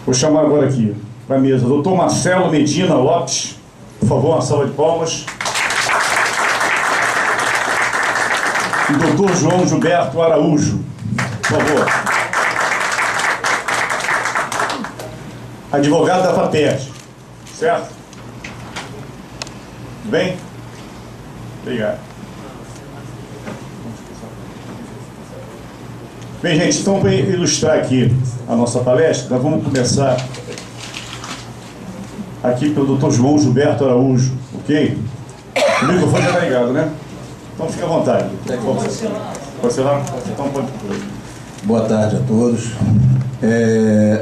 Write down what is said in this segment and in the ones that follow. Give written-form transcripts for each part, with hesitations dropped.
Vou chamar agora aqui para a mesa o doutor Marcelo Medina Lopes. Por favor, uma salva de palmas. E o doutor João Gilberto Araújo. Por favor. Advogado da FAPERJ. Certo? Tudo bem? Obrigado. Bem, gente, então para ilustrar aqui a nossa palestra, nós vamos começar aqui pelo Dr. João Gilberto Araújo, ok? O microfone já está ligado, né? Então fica à vontade. Pode ser lá? Então pode. Boa tarde a todos.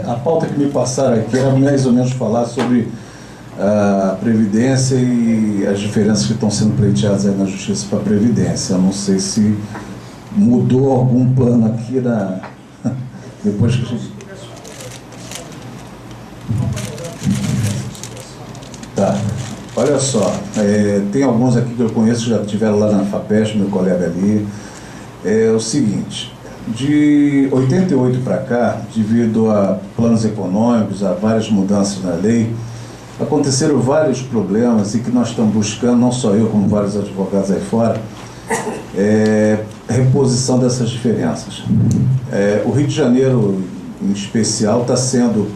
A pauta que me passaram aqui era mais ou menos falar sobre a Previdência e as diferenças que estão sendo pleiteadas aí na Justiça para a Previdência. Eu não sei se mudou algum plano aqui depois que a gente... Tá, olha só, tem alguns aqui que eu conheço que já estiveram lá na FAPERJ, meu colega ali. É o seguinte, de 88 para cá, devido a planos econômicos, a várias mudanças na lei, aconteceram vários problemas e que nós estamos buscando, não só eu, como vários advogados aí fora, reposição dessas diferenças. O Rio de Janeiro, em especial, está sendo,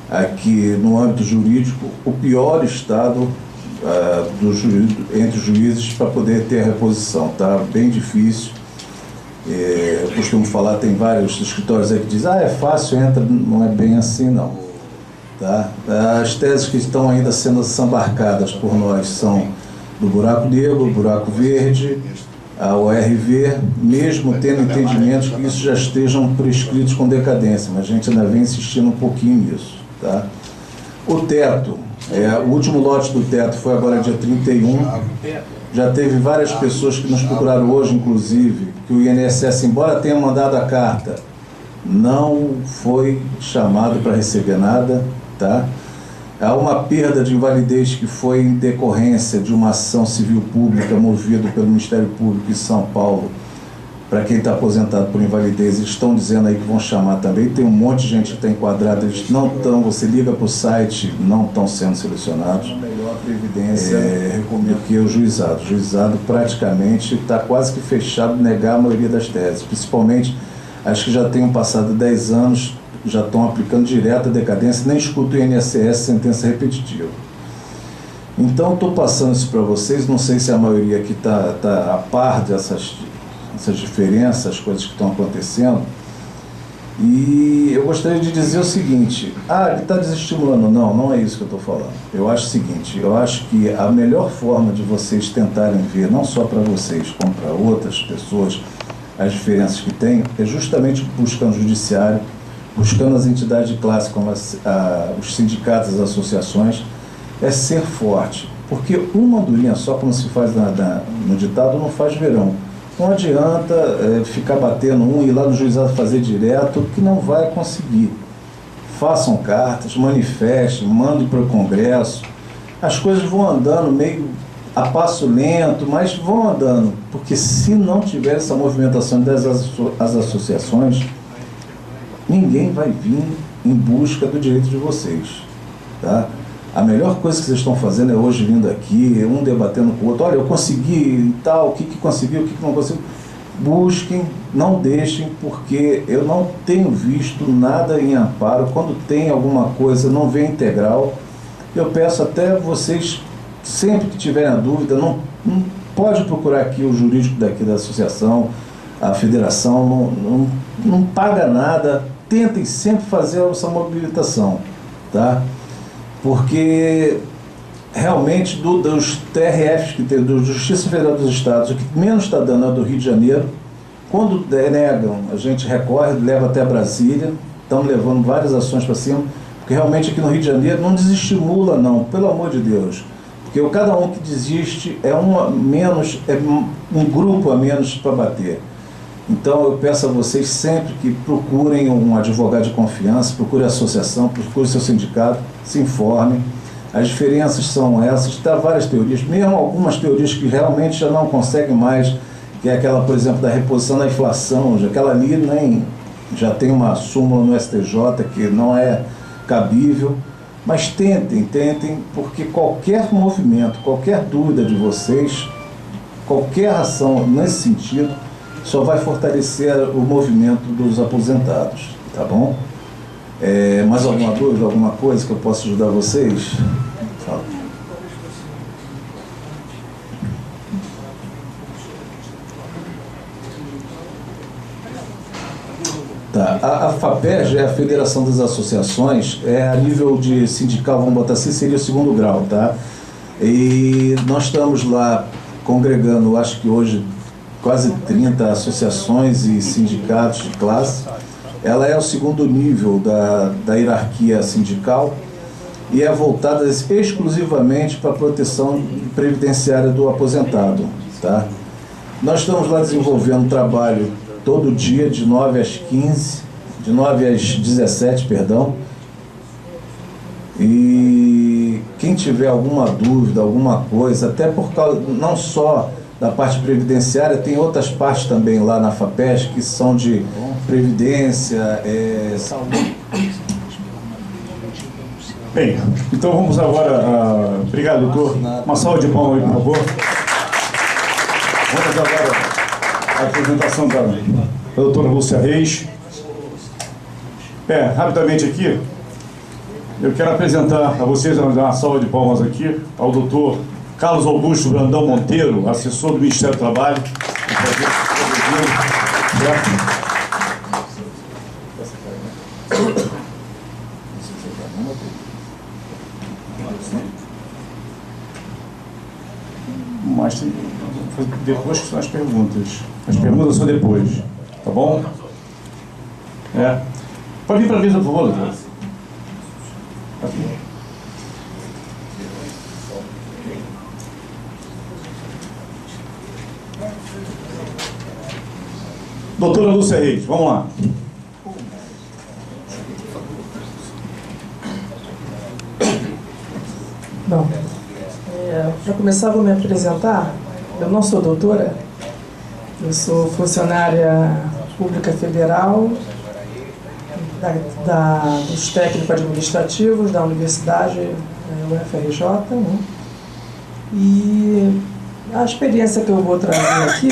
aqui no âmbito jurídico, o pior estado entre os juízes para poder ter a reposição. Está bem difícil. Eu costumo falar, tem vários escritórios aí que dizem, é fácil, entra, não é bem assim não. Tá? As teses que estão ainda sendo desembarcadas por nós são do buraco negro, buraco verde, a ORV, mesmo tendo entendimentos que isso já estejam prescritos com decadência, mas a gente ainda vem insistindo um pouquinho nisso. Tá? O teto, o último lote do teto foi agora dia 31, já teve várias pessoas que nos procuraram hoje, inclusive, que o INSS, embora tenha mandado a carta, não foi chamado para receber nada. Tá? Há uma perda de invalidez que foi em decorrência de uma ação civil pública movida pelo Ministério Público de São Paulo. Para quem está aposentado por invalidez, eles estão dizendo aí que vão chamar também. Tem um monte de gente que está enquadrada, eles não estão, você liga para o site, não estão sendo selecionados. A melhor previdência recomendo que o juizado. O juizado praticamente está quase que fechado negar a maioria das teses, principalmente as que já tenham passado 10 anos, já estão aplicando direto a decadência, nem escuto o INSS, sentença repetitiva. Então, estou passando isso para vocês, não sei se a maioria aqui está a par dessas diferenças, as coisas que estão acontecendo, e eu gostaria de dizer o seguinte, ele está desestimulando. Não é isso que eu estou falando. Eu acho o seguinte, eu acho que a melhor forma de vocês tentarem ver, não só para vocês, como para outras pessoas, as diferenças que tem, é justamente buscando o judiciário, buscando as entidades de classe, como os sindicatos, as associações, é ser forte. Porque uma andorinha só, como se faz no ditado, não faz verão. Não adianta ficar batendo e ir lá no juizado fazer direto, que não vai conseguir. Façam cartas, manifestem, mandem para o Congresso. As coisas vão andando meio a passo lento, mas vão andando. Porque se não tiver essa movimentação das associações, ninguém vai vir em busca do direito de vocês. Tá? A melhor coisa que vocês estão fazendo é hoje vindo aqui, um debatendo com o outro, olha, eu consegui e tal, o que conseguiu, o que não conseguiu. Busquem, não deixem, porque eu não tenho visto nada em amparo. Quando tem alguma coisa, não vem integral. Eu peço até vocês, sempre que tiverem a dúvida, não pode procurar aqui o jurídico daqui da associação, a federação, não paga nada. Tentem sempre fazer essa mobilitação, tá? Porque realmente dos TRFs que tem, do Justiça Federal dos Estados, o que menos está dando é do Rio de Janeiro. Quando denegam, a gente recorre, leva até Brasília, estamos levando várias ações para cima, porque realmente aqui no Rio de Janeiro não desestimula não, pelo amor de Deus. Porque cada um que desiste é um grupo a menos para bater. Então eu peço a vocês sempre que procurem um advogado de confiança, procurem a associação, procurem seu sindicato, se informem. As diferenças são essas, tem várias teorias, mesmo algumas teorias que realmente já não conseguem mais, que é aquela, por exemplo, da reposição da inflação, aquela ali já tem uma súmula no STJ que não é cabível, mas tentem, porque qualquer movimento, qualquer dúvida de vocês, qualquer ação nesse sentido, só vai fortalecer o movimento dos aposentados, tá bom? Mais alguma dúvida, alguma coisa que eu possa ajudar vocês? Fala. Tá. A FAPERJ é a Federação das Associações, a nível de sindical, vamos botar assim, seria o 2º grau, tá? E nós estamos lá congregando, acho que hoje, quase 30 associações e sindicatos de classe. Ela é o 2º nível da hierarquia sindical e é voltada exclusivamente para a proteção previdenciária do aposentado, tá? Nós estamos lá desenvolvendo um trabalho todo dia, de 9 às 15, de 9 às 17, perdão. E quem tiver alguma dúvida, alguma coisa, até por causa, não só da parte previdenciária, tem outras partes também lá na FAPERJ que são de previdência, saúde. Bem, então vamos agora, obrigado, doutor. Uma salva de palmas aí, por favor. Vamos agora a apresentação da doutora Lúcia Reis. Rapidamente aqui, eu quero apresentar a vocês, dar uma salva de palmas aqui, ao doutor Carlos Augusto Brandão Monteiro, assessor do Ministério do Trabalho. Mas depois que são as perguntas. As perguntas são depois, tá bom? Pode vir para a mesa, por favor, doutor. Doutora Lúcia Reis, vamos lá. Bom, para começar, vou me apresentar. Eu não sou doutora, eu sou funcionária pública federal dos técnicos administrativos da Universidade UFRJ, né? E a experiência que eu vou trazer aqui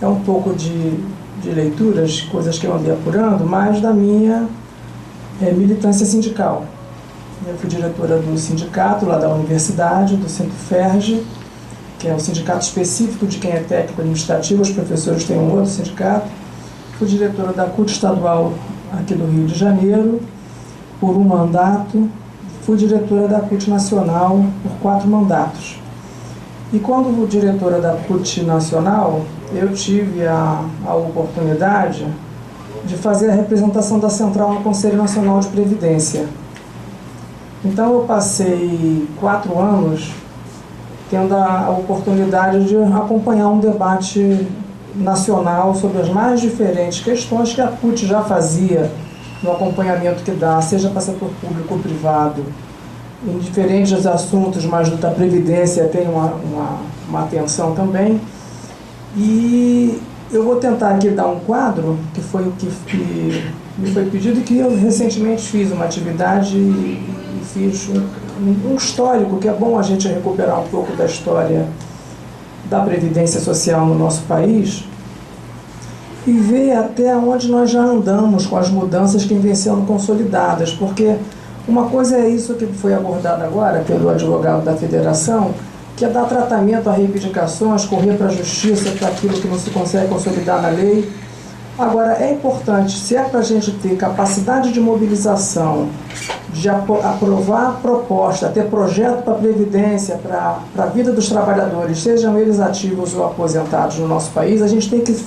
é um pouco de leituras, coisas que eu andei apurando, mas da minha militância sindical. Eu fui diretora do sindicato lá da universidade, do Centro-FERJ, que é um sindicato específico de quem é técnico administrativo, os professores têm um outro sindicato. Fui diretora da CUT estadual aqui do Rio de Janeiro, por um mandato. Fui diretora da CUT nacional por 4 mandatos. E quando fui diretora da CUT nacional, eu tive a oportunidade de fazer a representação da Central no Conselho Nacional de Previdência. Então eu passei 4 anos tendo a oportunidade de acompanhar um debate nacional sobre as mais diferentes questões que a CUT já fazia no acompanhamento que dá, seja para setor público ou privado, em diferentes assuntos, mas da Previdência tem uma atenção também. E eu vou tentar aqui dar um quadro, que foi o que me foi pedido, e que eu recentemente fiz uma atividade e fiz um histórico, que é bom a gente recuperar um pouco da história da Previdência Social no nosso país e ver até onde nós já andamos com as mudanças que vêm sendo consolidadas, porque uma coisa é isso que foi abordado agora pelo advogado da Federação, que é dar tratamento a reivindicações, correr para a justiça para aquilo que não se consegue consolidar na lei. Agora, é importante, se é para a gente ter capacidade de mobilização, de aprovar proposta, ter projeto para a Previdência, para a vida dos trabalhadores, sejam eles ativos ou aposentados no nosso país, a gente tem que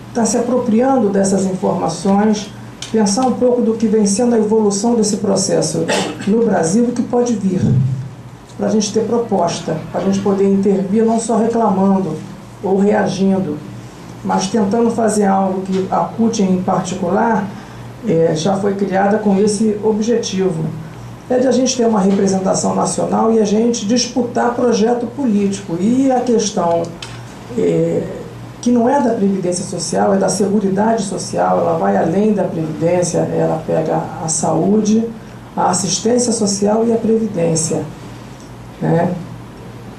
estar se apropriando dessas informações, pensar um pouco do que vem sendo a evolução desse processo no Brasil e o que pode vir, para a gente ter proposta, para a gente poder intervir não só reclamando ou reagindo, mas tentando fazer algo que a CUT em particular já foi criada com esse objetivo. É de a gente ter uma representação nacional e a gente disputar projeto político. E a questão que não é da Previdência Social, é da Seguridade Social, ela vai além da Previdência, ela pega a saúde, a assistência social e a previdência, né?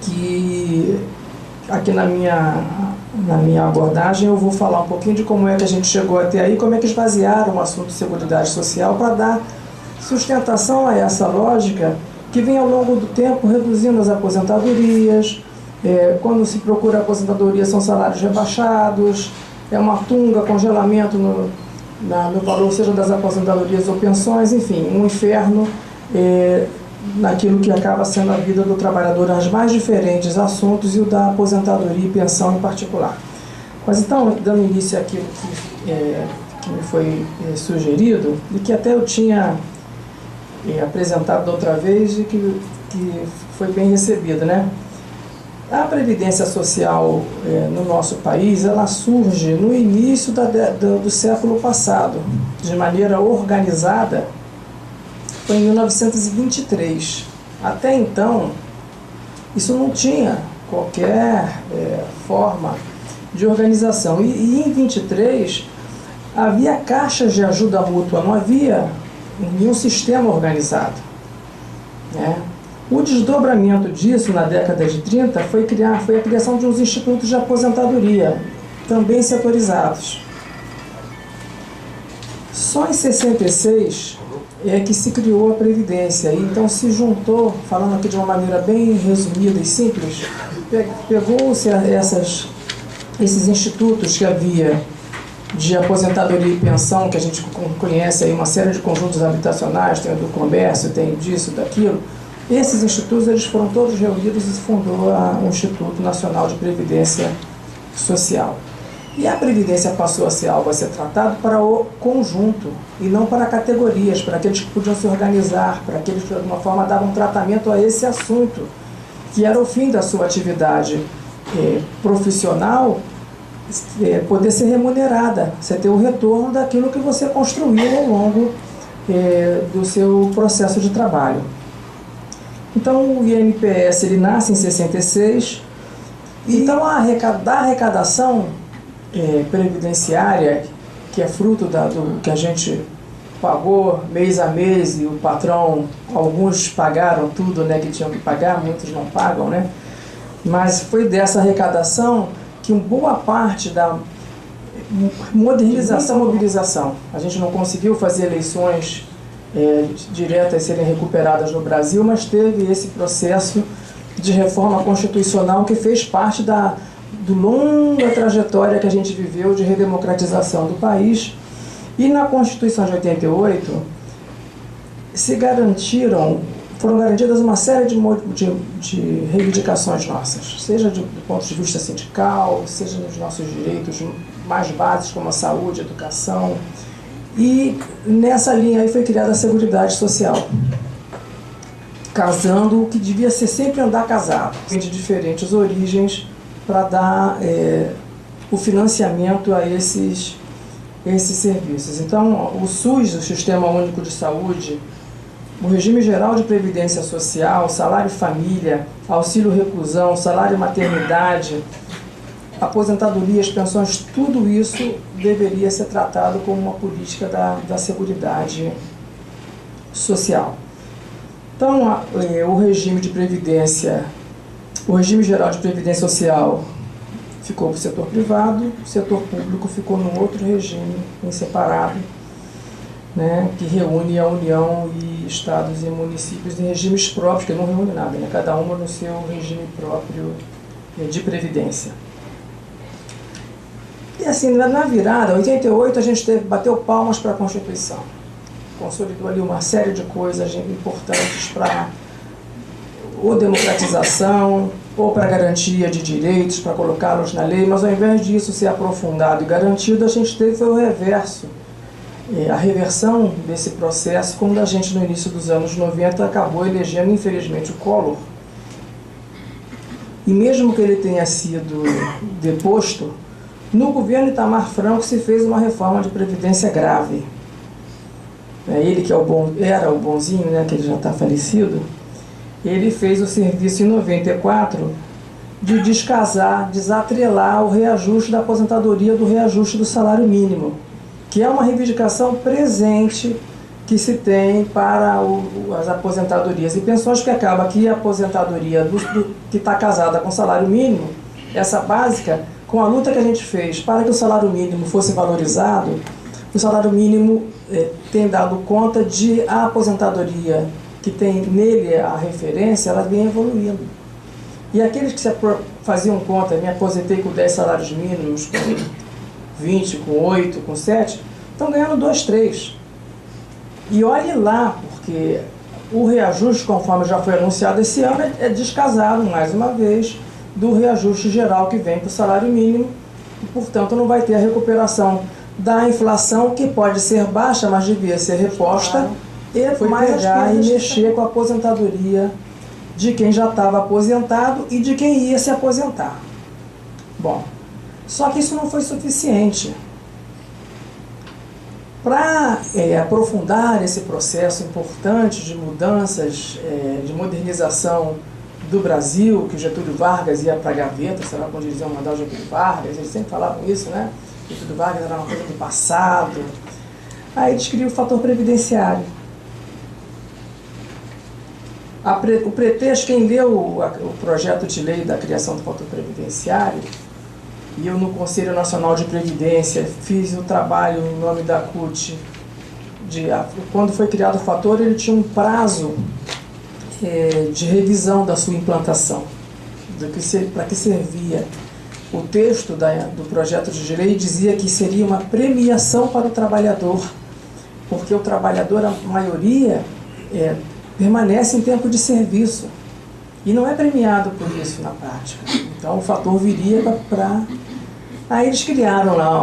Que aqui na minha abordagem eu vou falar um pouquinho de como é que a gente chegou até aí, como é que esvaziaram o assunto de Seguridade Social para dar sustentação a essa lógica que vem ao longo do tempo reduzindo as aposentadorias. Quando se procura aposentadoria são salários rebaixados, é uma tunga, congelamento no valor, seja das aposentadorias ou pensões, enfim, um inferno naquilo que acaba sendo a vida do trabalhador nas mais diferentes assuntos e o da aposentadoria e pensão em particular. Mas então, dando início àquilo que me foi sugerido, e que até eu tinha apresentado da outra vez e que foi bem recebido, né? A Previdência Social no nosso país, ela surge no início do século passado, de maneira organizada, foi em 1923. Até então, isso não tinha qualquer forma de organização. E em 23, havia caixas de ajuda mútua, não havia nenhum sistema organizado, né? O desdobramento disso na década de 30 foi a criação de uns institutos de aposentadoria, também setorizados. Só em 66 é que se criou a Previdência, e então se juntou, falando aqui de uma maneira bem resumida e simples, pegou-se esses institutos que havia de aposentadoria e pensão, que a gente conhece aí uma série de conjuntos habitacionais, tem o do comércio, tem disso, daquilo. Esses institutos eles foram todos reunidos e se fundou o Instituto Nacional de Previdência Social. E a Previdência passou a ser algo a ser tratado para o conjunto e não para categorias, para aqueles que podiam se organizar, para aqueles que de alguma forma davam tratamento a esse assunto, que era o fim da sua atividade profissional, poder ser remunerada, você ter o retorno daquilo que você construiu ao longo do seu processo de trabalho. Então o INPS ele nasce em 66, então a arrecadação previdenciária, que é fruto do que a gente pagou mês a mês, e o patrão, alguns pagaram tudo, né, que tinham que pagar, muitos não pagam, né? Mas foi dessa arrecadação que uma boa parte da mobilização, a gente não conseguiu fazer eleições diretas serem recuperadas no Brasil, mas teve esse processo de reforma constitucional que fez parte do longa trajetória que a gente viveu de redemocratização do país. E na Constituição de 88 foram garantidas uma série de reivindicações nossas, seja do ponto de vista sindical, seja nos nossos direitos mais básicos como a saúde, a educação. E nessa linha aí foi criada a Seguridade Social, casando o que devia ser sempre andar casado, de diferentes origens, para dar o financiamento a esses serviços. Então, o SUS, o Sistema Único de Saúde, o Regime Geral de Previdência Social, Salário Família, Auxílio Reclusão, Salário Maternidade, aposentadorias, pensões, tudo isso deveria ser tratado como uma política da Seguridade Social. Então, o regime geral de previdência social ficou para o setor privado, o setor público ficou num outro regime em separado, né, que reúne a União e estados e municípios em regimes próprios, que não reúne nada, né, cada uma no seu regime próprio de previdência. E assim, na virada, em 88, a gente bateu palmas para a Constituição. Consolidou ali uma série de coisas importantes para ou democratização, ou para garantia de direitos, para colocá-los na lei, mas ao invés disso ser aprofundado e garantido, a gente foi o reverso. A reversão desse processo, quando a gente no início dos anos 90 acabou elegendo, infelizmente, o Collor. E mesmo que ele tenha sido deposto, no governo Itamar Franco se fez uma reforma de previdência grave. Ele que era o bonzinho, né, que ele já está falecido, ele fez o serviço em 94 de desatrelar o reajuste da aposentadoria do reajuste do salário mínimo, que é uma reivindicação presente que se tem para as aposentadorias e pensões, porque acaba que a aposentadoria que está casada com salário mínimo, essa básica, com a luta que a gente fez para que o salário mínimo fosse valorizado, o salário mínimo tem dado conta de a aposentadoria que tem nele a referência, ela vem evoluindo. E aqueles que faziam conta, me aposentei com 10 salários mínimos, com 20, com 8, com 7, estão ganhando 2, 3. E olhe lá, porque o reajuste, conforme já foi anunciado esse ano, é descasado, mais uma vez, do reajuste geral que vem para o salário mínimo, e, portanto, não vai ter a recuperação da inflação, que pode ser baixa, mas devia ser reposta, e pegar e mexer com a aposentadoria de quem já estava aposentado e de quem ia se aposentar. Bom, só que isso não foi suficiente. Para aprofundar esse processo importante de mudanças, de modernização do Brasil, que Getúlio Vargas ia para a gaveta, sei lá quando eles iam mandar o Getúlio Vargas, eles sempre falavam isso, né? Getúlio Vargas era uma coisa do passado. Aí eles criam o fator previdenciário. O pretexto, quem leu o projeto de lei da criação do fator previdenciário, e eu no Conselho Nacional de Previdência fiz o trabalho em nome da CUT, quando foi criado o fator, ele tinha um prazo de revisão da sua implantação, para que servia. O texto do projeto de lei dizia que seria uma premiação para o trabalhador, porque o trabalhador, a maioria, permanece em tempo de serviço e não é premiado por isso na prática. Então o fator viria para... Aí eles criaram lá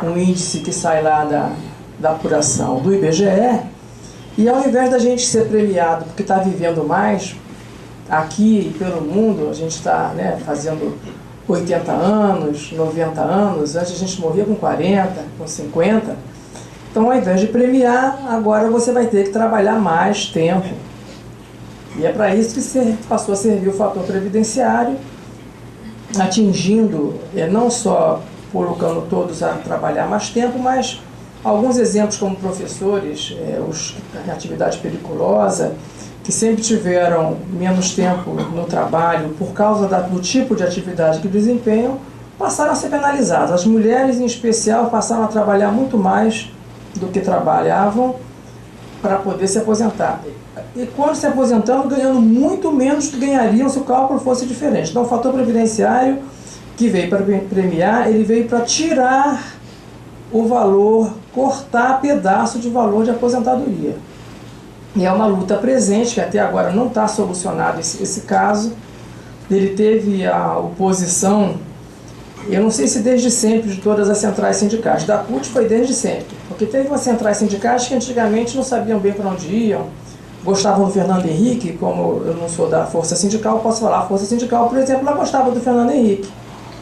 um índice que sai lá da apuração do IBGE, e ao invés da gente ser premiado porque está vivendo mais, aqui e pelo mundo, a gente está fazendo 80 anos, 90 anos, antes a gente morria com 40, com 50. Então, ao invés de premiar, agora você vai ter que trabalhar mais tempo. E é para isso que passou a servir o fator previdenciário, atingindo, não só colocando todos a trabalhar mais tempo, mas alguns exemplos como professores, os em atividade periculosa, que sempre tiveram menos tempo no trabalho por causa do tipo de atividade que desempenham, passaram a ser penalizados. As mulheres, em especial, passaram a trabalhar muito mais do que trabalhavam para poder se aposentar. E quando se aposentando, ganhando muito menos do que ganhariam se o cálculo fosse diferente. Então, o fator previdenciário, que veio para premiar, ele veio para tirar o valor, cortar pedaço de valor de aposentadoria. E é uma luta presente, que até agora não está solucionado esse caso. Ele teve a oposição, eu não sei se desde sempre, de todas as centrais sindicais. Da CUT foi desde sempre, porque teve umas centrais sindicais que antigamente não sabiam bem para onde iam, gostavam do Fernando Henrique. Como eu não sou da Força Sindical, posso falar, a Força Sindical, por exemplo, ela gostava do Fernando Henrique,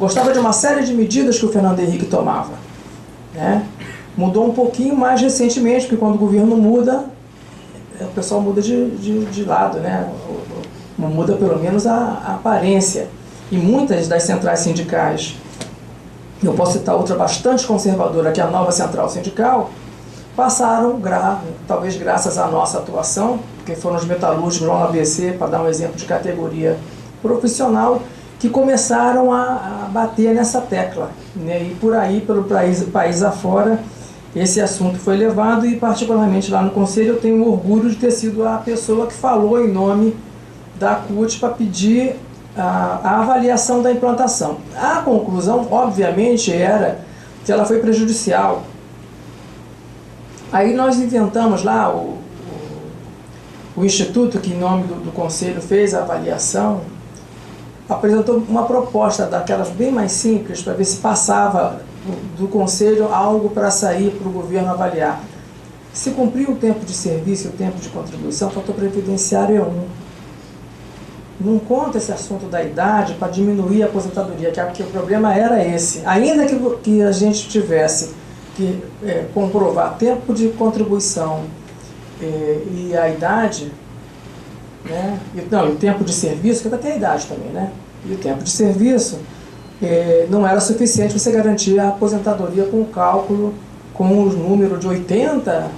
gostava de uma série de medidas que o Fernando Henrique tomava, né? Mudou um pouquinho mais recentemente, porque quando o governo muda, o pessoal muda de lado, né? Muda pelo menos a aparência. E muitas das centrais sindicais, eu posso citar outra bastante conservadora, que é a Nova Central Sindical, passaram, talvez graças à nossa atuação, porque foram os metalúrgicos lá no ABC, para dar um exemplo de categoria profissional, que começaram a bater nessa tecla, né? E por aí, pelo país afora, esse assunto foi levado, e particularmente lá no Conselho eu tenho orgulho de ter sido a pessoa que falou em nome da CUT para pedir a avaliação da implantação. A conclusão, obviamente, era que ela foi prejudicial. Aí nós inventamos lá o Instituto, que em nome do Conselho fez a avaliação, apresentou uma proposta daquelas bem mais simples, para ver se passava do Conselho algo para sair para o governo avaliar. Se cumprir o tempo de serviço e o tempo de contribuição, o fator previdenciário é 1. Não conta esse assunto da idade para diminuir a aposentadoria, que o problema era esse. Ainda que a gente tivesse que comprovar tempo de contribuição e a idade, né? O tempo de serviço, que até a idade também, né? E o tempo de serviço não era suficiente você garantir a aposentadoria com o cálculo, com o número de 80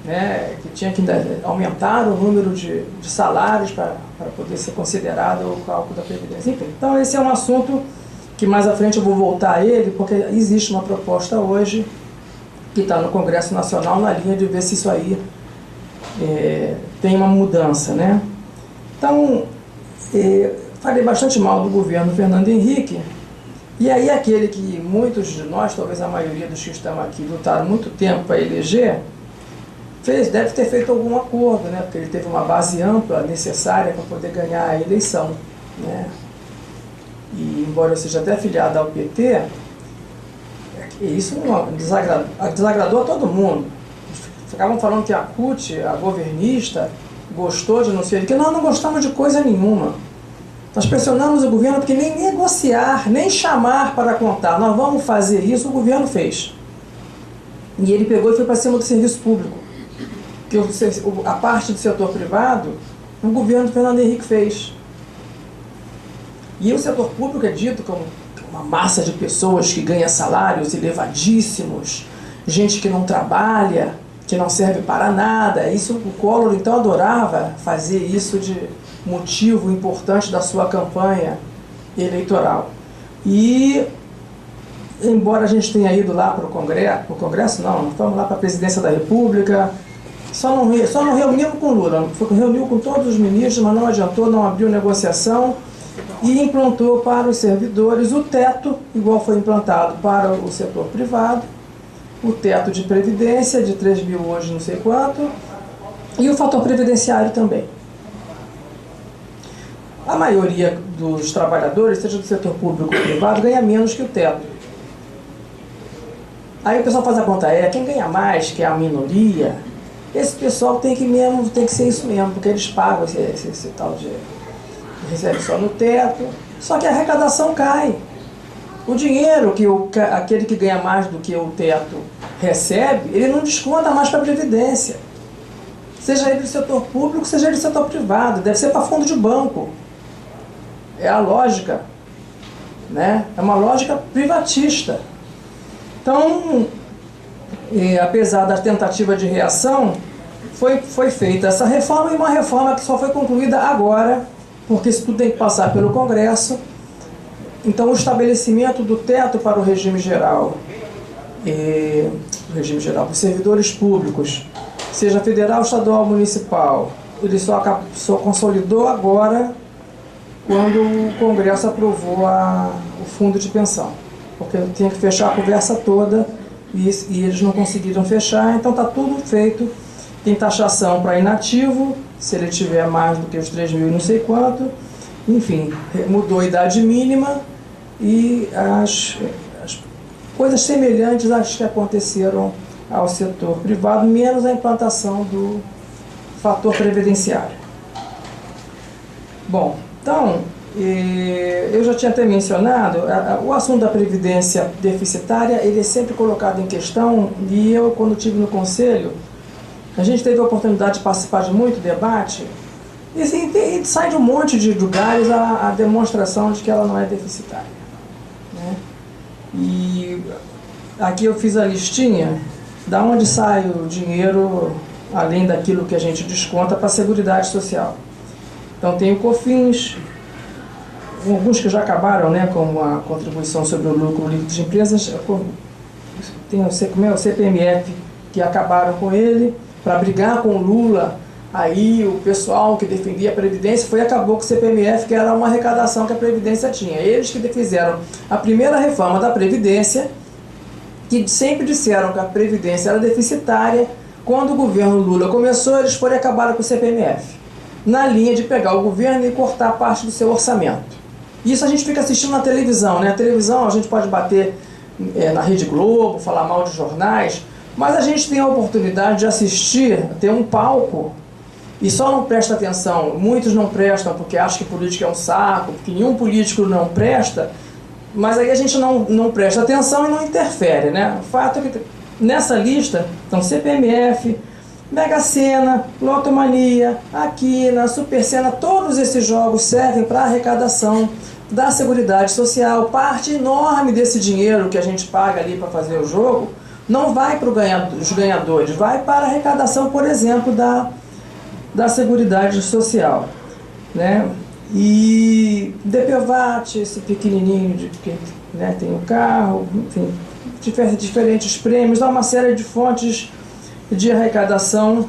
né, que tinha que aumentar o número de salários para poder ser considerado o cálculo da Previdência. Enfim, então esse é um assunto que mais à frente eu vou voltar a ele, porque existe uma proposta hoje que está no Congresso Nacional na linha de ver se isso aí tem uma mudança, né? Então, falei bastante mal do governo Fernando Henrique, e aí aquele que muitos de nós, talvez a maioria dos que estão aqui, lutaram muito tempo para eleger, deve ter feito algum acordo, né? Porque ele teve uma base ampla necessária para poder ganhar a eleição, né? E embora eu seja até filiado ao PT, isso desagradou a todo mundo. Ficavam falando que a CUT, a governista, gostou de não sei o que. Nós não gostamos de coisa nenhuma. Nós pressionamos o governo porque nem negociar, nem chamar para contar. Nós vamos fazer isso, o governo fez. E ele pegou e foi para cima do serviço público. Que a parte do setor privado, o governo Fernando Henrique fez. E o setor público é dito como uma massa de pessoas que ganha salários elevadíssimos, gente que não trabalha, que não serve para nada. Isso o Collor então adorava fazer isso de motivo importante da sua campanha eleitoral. E embora a gente tenha ido lá para o Congresso não, nós fomos lá para a Presidência da República, só não reunimos com Lula, reuniu com todos os ministros, mas não adiantou, não abriu negociação e implantou para os servidores o teto, igual foi implantado para o setor privado, o teto de previdência de 3 mil hoje não sei quanto, e o fator previdenciário também. A maioria dos trabalhadores, seja do setor público ou privado, ganha menos que o teto. Aí o pessoal faz a conta, quem ganha mais, que é a minoria, esse pessoal tem que ser isso mesmo, porque eles pagam esse tal de... recebe só no teto, só que a arrecadação cai. O dinheiro que aquele que ganha mais do que o teto recebe, ele não desconta mais para a Previdência. Seja ele do setor público, seja ele do setor privado, deve ser para fundo de banco. É a lógica, né? É uma lógica privatista. Então, apesar da tentativa de reação, foi feita essa reforma, e uma reforma que só foi concluída agora, porque isso tudo tem que passar pelo Congresso. Então, o estabelecimento do teto para o regime geral, dos servidores públicos, seja federal, estadual, municipal, ele só consolidou agora quando o Congresso aprovou o fundo de pensão, porque tinha que fechar a conversa toda e eles não conseguiram fechar, então está tudo feito. Tem taxação para inativo, se ele tiver mais do que os 3 mil e não sei quanto, enfim, mudou a idade mínima e as coisas semelhantes às que aconteceram ao setor privado, menos a implantação do fator previdenciário. Bom, então, eu já tinha até mencionado, o assunto da previdência deficitária, ele é sempre colocado em questão, e eu, quando estive no Conselho, a gente teve a oportunidade de participar de muito debate, e sai de um monte de lugares a demonstração de que ela não é deficitária, né? E aqui eu fiz a listinha da onde sai o dinheiro, além daquilo que a gente desconta para a Seguridade Social. Então tem o COFINS, alguns que já acabaram, né, como a contribuição sobre o lucro líquido de empresas, tem o CPMF, que acabaram com ele, para brigar com o Lula. Aí o pessoal que defendia a Previdência acabou com o CPMF, que era uma arrecadação que a Previdência tinha. Eles que fizeram a primeira reforma da Previdência, que sempre disseram que a Previdência era deficitária. Quando o governo Lula começou, eles foram e acabaram com o CPMF, na linha de pegar o governo e cortar parte do seu orçamento. Isso a gente fica assistindo na televisão, né? A televisão a gente pode bater na Rede Globo, falar mal de jornais, mas a gente tem a oportunidade de assistir, ter um palco, e só não presta atenção. Muitos não prestam porque acham que política é um saco, porque nenhum político não presta, mas aí a gente não presta atenção e não interfere, né? O fato é que nessa lista estão CPMF, Mega Sena, Lotomania, Aquina, Super Sena, todos esses jogos servem para arrecadação da Seguridade Social. Parte enorme desse dinheiro que a gente paga ali para fazer o jogo não vai para os ganhadores, vai para a arrecadação, por exemplo, da Seguridade Social, né? E DPVAT, esse pequenininho de quem, né, tem o carro, enfim, diferentes prêmios, há uma série de fontes de arrecadação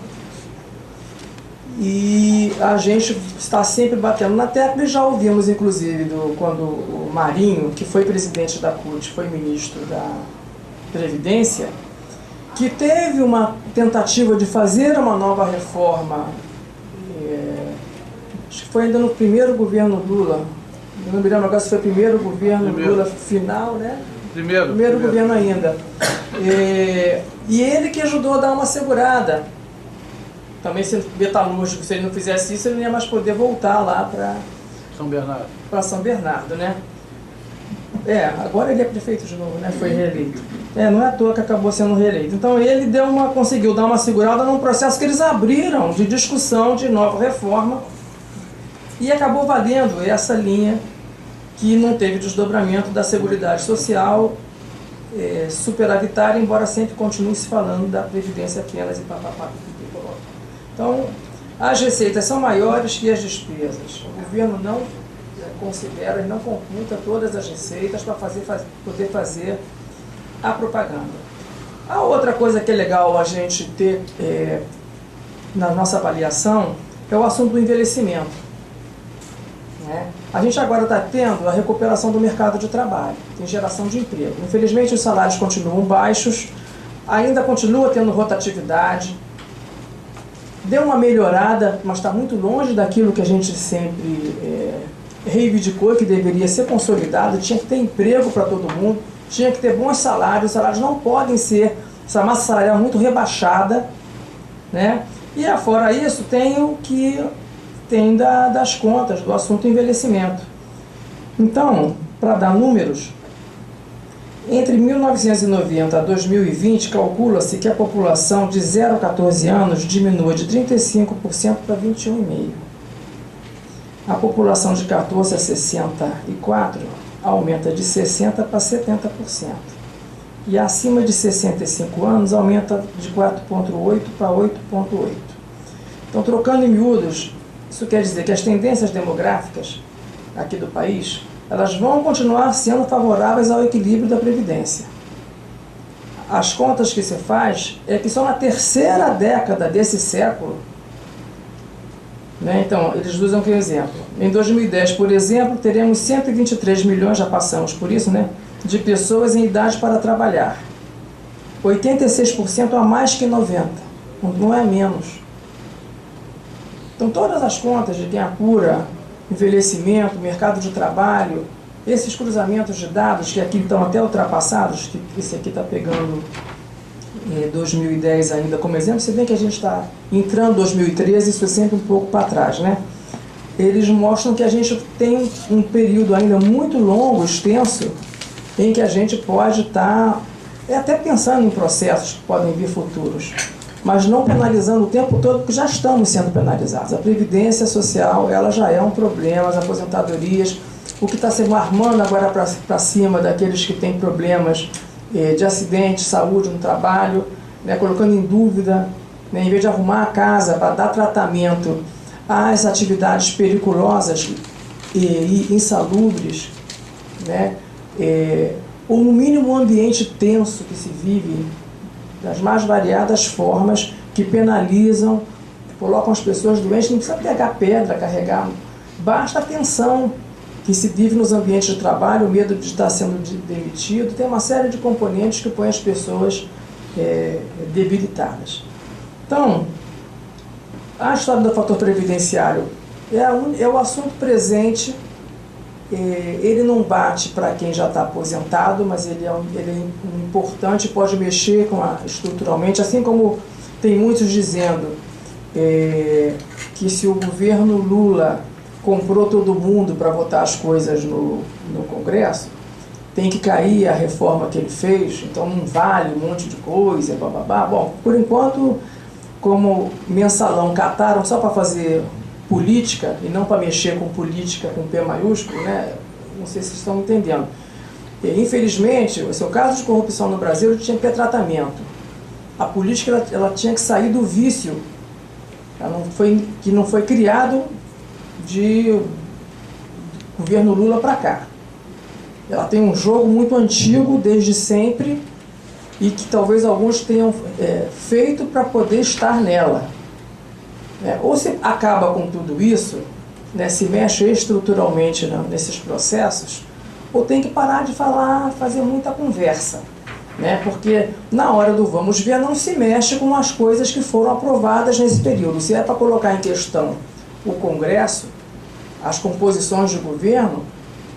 e a gente está sempre batendo na tecla e já ouvimos, inclusive, quando o Marinho, que foi presidente da CUT, foi ministro da Previdência, que teve uma tentativa de fazer uma nova reforma, acho que foi ainda no primeiro governo Lula, não me lembro agora se foi o primeiro governo Lula final, né? Primeiro governo ainda. E ele que ajudou a dar uma segurada. Também sendo metalúrgico, se ele não fizesse isso, ele não ia mais poder voltar lá para São Bernardo, né? Agora ele é prefeito de novo, né? Foi reeleito. Não é à toa que acabou sendo reeleito. Então ele conseguiu dar uma segurada num processo que eles abriram de discussão de nova reforma e acabou valendo essa linha que não teve desdobramento da Seguridade Social superavitária, embora sempre continue se falando da Previdência apenas e papapá. Então, as receitas são maiores que as despesas. O governo não considera e não computa todas as receitas para poder fazer a propaganda. A outra coisa que é legal a gente ter na nossa avaliação é o assunto do envelhecimento. A gente agora está tendo a recuperação do mercado de trabalho, tem geração de emprego. Infelizmente os salários continuam baixos, ainda continua tendo rotatividade, deu uma melhorada, mas está muito longe daquilo que a gente sempre reivindicou, que deveria ser consolidado, tinha que ter emprego para todo mundo, tinha que ter bons salários, os salários não podem ser, essa massa salarial muito rebaixada, né? E fora isso tem o que tem das contas, do assunto envelhecimento. Então, para dar números, entre 1990 a 2020, calcula-se que a população de 0 a 14 anos diminua de 35% para 21,5%. A população de 14 a 64 aumenta de 60% para 70%. E acima de 65 anos aumenta de 4,8% para 8,8%. Então, trocando em miúdos, isso quer dizer que as tendências demográficas aqui do país, elas vão continuar sendo favoráveis ao equilíbrio da Previdência. As contas que se faz é que só na terceira década desse século, né, então, eles usam que exemplo. Em 2010, por exemplo, teremos 123 milhões, já passamos por isso, né, de pessoas em idade para trabalhar. 86% a mais que 90%, não é menos. Então, todas as contas de quem apura envelhecimento, mercado de trabalho, esses cruzamentos de dados que aqui estão até ultrapassados, que esse aqui está pegando 2010 ainda como exemplo, se bem que a gente está entrando em 2013, isso é sempre um pouco para trás, né? Eles mostram que a gente tem um período ainda muito longo, extenso, em que a gente pode estar até pensando em processos que podem vir futuros, mas não penalizando o tempo todo, porque já estamos sendo penalizados. A Previdência Social, ela já é um problema, as aposentadorias, o que está se armando agora para cima daqueles que têm problemas de acidente, saúde no trabalho, né, colocando em dúvida, né, em vez de arrumar a casa para dar tratamento às atividades periculosas e insalubres, né, ou no mínimo um ambiente tenso que se vive, das mais variadas formas, que penalizam, colocam as pessoas doentes, não precisa pegar pedra, carregar, basta a tensão que se vive nos ambientes de trabalho, o medo de estar sendo demitido, tem uma série de componentes que põem as pessoas debilitadas. Então, a história do fator previdenciário é o assunto presente, ele não bate para quem já está aposentado, mas ele é importante, pode mexer estruturalmente, assim como tem muitos dizendo que se o governo Lula comprou todo mundo para votar as coisas no Congresso, tem que cair a reforma que ele fez, então não vale um monte de coisa, bababá. Bom, por enquanto, como mensalão cataram só para fazer política e não para mexer com política com P maiúsculo, né? Não sei se vocês estão entendendo. Infelizmente, o caso de corrupção no Brasil tinha que ter tratamento. A política ela tinha que sair do vício, que não foi criado de governo Lula para cá. Ela tem um jogo muito antigo, desde sempre, e que talvez alguns tenham feito para poder estar nela. Ou se acaba com tudo isso, né, se mexe estruturalmente nesses processos, ou tem que parar de falar, fazer muita conversa. Né, porque na hora do vamos ver não se mexe com as coisas que foram aprovadas nesse período. Se é para colocar em questão o Congresso, as composições de governo,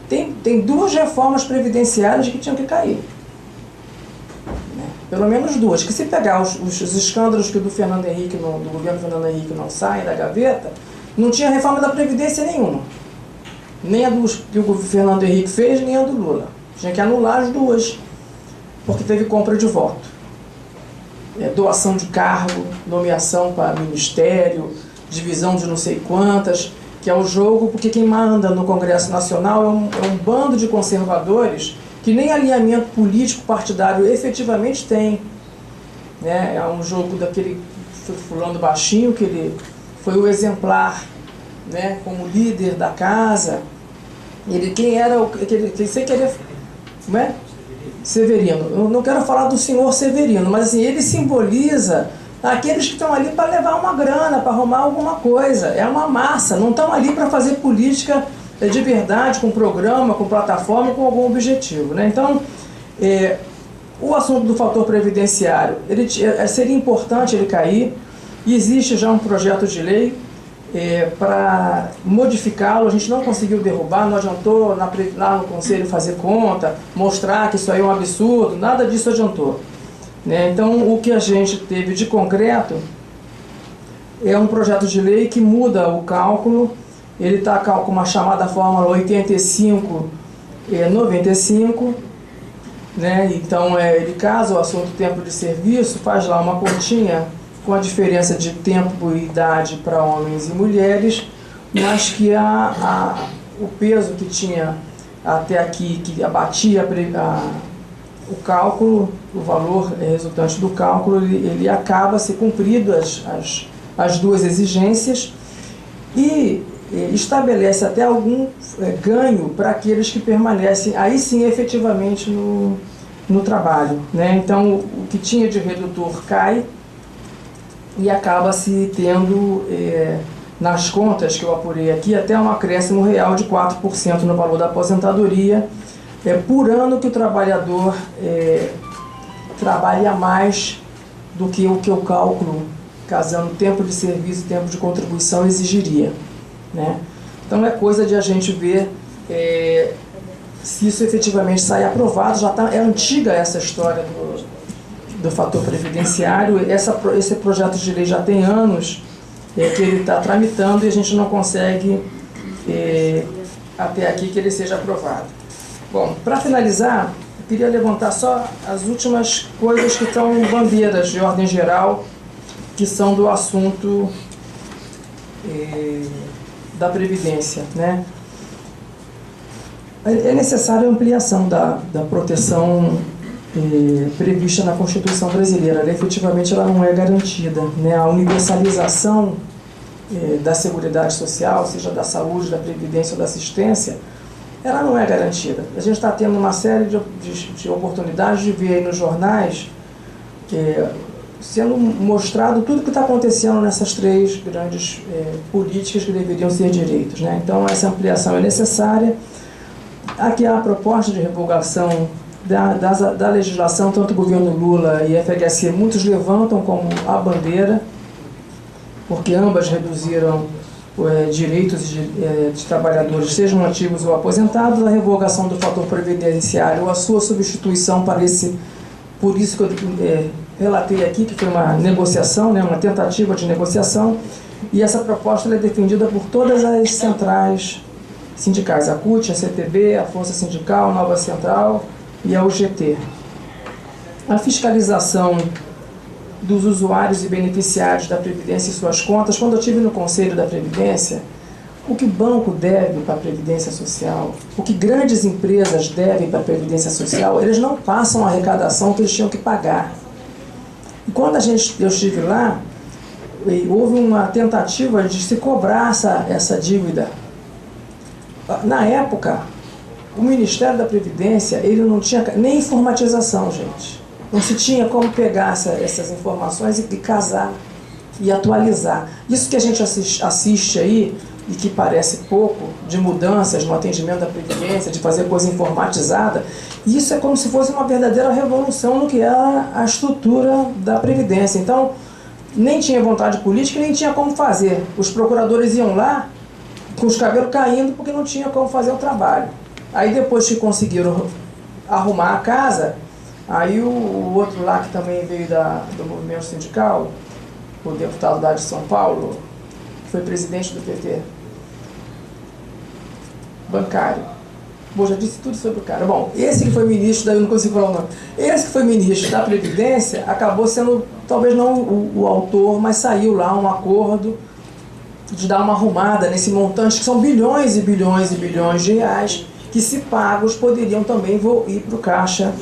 tem duas reformas previdenciárias que tinham que cair. Né? Pelo menos duas. Que se pegar os escândalos que do governo Fernando Henrique não saem da gaveta, não tinha reforma da Previdência nenhuma. Nem a que o Fernando Henrique fez, nem a do Lula. Tinha que anular as duas, porque teve compra de voto. Doação de cargo, nomeação para ministério, divisão de não sei quantas, que é o jogo, porque quem manda no Congresso Nacional é um bando de conservadores que nem alinhamento político partidário efetivamente tem. Né? É um jogo daquele fulano baixinho, que ele foi o exemplar, né, como líder da casa. Quem era quem sem querer, como é? Severino. Eu não quero falar do senhor Severino, mas assim, ele simboliza aqueles que estão ali para levar uma grana, para arrumar alguma coisa. É uma massa, não estão ali para fazer política de verdade, com programa, com plataforma, com algum objetivo. Né? Então, o assunto do fator previdenciário, seria importante ele cair, e existe já um projeto de lei para modificá-lo. A gente não conseguiu derrubar, não adiantou lá no Conselho fazer conta, mostrar que isso aí é um absurdo, nada disso adiantou. Né? Então, o que a gente teve de concreto é um projeto de lei que muda o cálculo. Ele está com uma chamada fórmula 85-95, né? Então, ele casa o assunto tempo de serviço, faz lá uma continha com a diferença de tempo e idade para homens e mulheres, mas que o peso que tinha até aqui, que abatia o cálculo, o valor resultante do cálculo, ele acaba se cumprido as duas exigências, e estabelece até algum ganho para aqueles que permanecem, aí sim, efetivamente no trabalho. Né? Então, o que tinha de redutor cai, e acaba se tendo, nas contas que eu apurei aqui, até um acréscimo real de 4% no valor da aposentadoria, por ano que o trabalhador trabalha mais do que o cálculo, casando tempo de serviço e tempo de contribuição, exigiria. Né? Então é coisa de a gente ver se isso efetivamente sai aprovado. É antiga essa história do fator previdenciário. Esse projeto de lei já tem anos que ele está tramitando, e a gente não consegue até aqui que ele seja aprovado. Bom, para finalizar, eu queria levantar só as últimas coisas que estão bandeiras de ordem geral, que são do assunto da Previdência. Né? É necessária a ampliação da proteção prevista na Constituição brasileira. Efetivamente ela não é garantida. Né? A universalização da Seguridade Social, seja da saúde, da Previdência ou da assistência, ela não é garantida. A gente está tendo uma série de oportunidades de ver aí nos jornais sendo mostrado tudo o que está acontecendo nessas três grandes políticas que deveriam ser direitos. Né? Então essa ampliação é necessária. Aqui há a proposta de revogação da legislação, tanto o governo Lula e a FHC, muitos levantam como a bandeira, porque ambas reduziram direitos de trabalhadores, sejam ativos ou aposentados, a revogação do fator previdenciário, a sua substituição por isso que eu relatei aqui, que foi uma negociação, né, uma tentativa de negociação, e essa proposta é defendida por todas as centrais sindicais, a CUT, a CTB, a Força Sindical, a Nova Central e a UGT. A fiscalização dos usuários e beneficiários da Previdência e suas contas. Quando eu estive no Conselho da Previdência, o que banco deve para a Previdência Social, o que grandes empresas devem para a Previdência Social, eles não passam a arrecadação que eles tinham que pagar. E quando eu estive lá, houve uma tentativa de se cobrar essa dívida. Na época, o Ministério da Previdência, ele não tinha nem informatização, gente. Não se tinha como pegar essas informações e casar e atualizar. Isso que a gente assiste aí, e que parece pouco, de mudanças no atendimento da Previdência, de fazer coisa informatizada, isso é como se fosse uma verdadeira revolução no que é a estrutura da Previdência. Então, nem tinha vontade política, nem tinha como fazer. Os procuradores iam lá com os cabelos caindo porque não tinha como fazer o trabalho. Aí depois que conseguiram arrumar a casa, aí o outro lá que também veio do movimento sindical, o deputado lá de São Paulo, foi presidente do PT, bancário. Bom, já disse tudo sobre o cara. Bom, esse que foi ministro, daí eu não consigo falar o nome. Esse que foi ministro da Previdência acabou sendo, talvez não o autor, mas saiu lá um acordo de dar uma arrumada nesse montante, que são bilhões e bilhões e bilhões de reais, que se pagos poderiam também ir para o caixa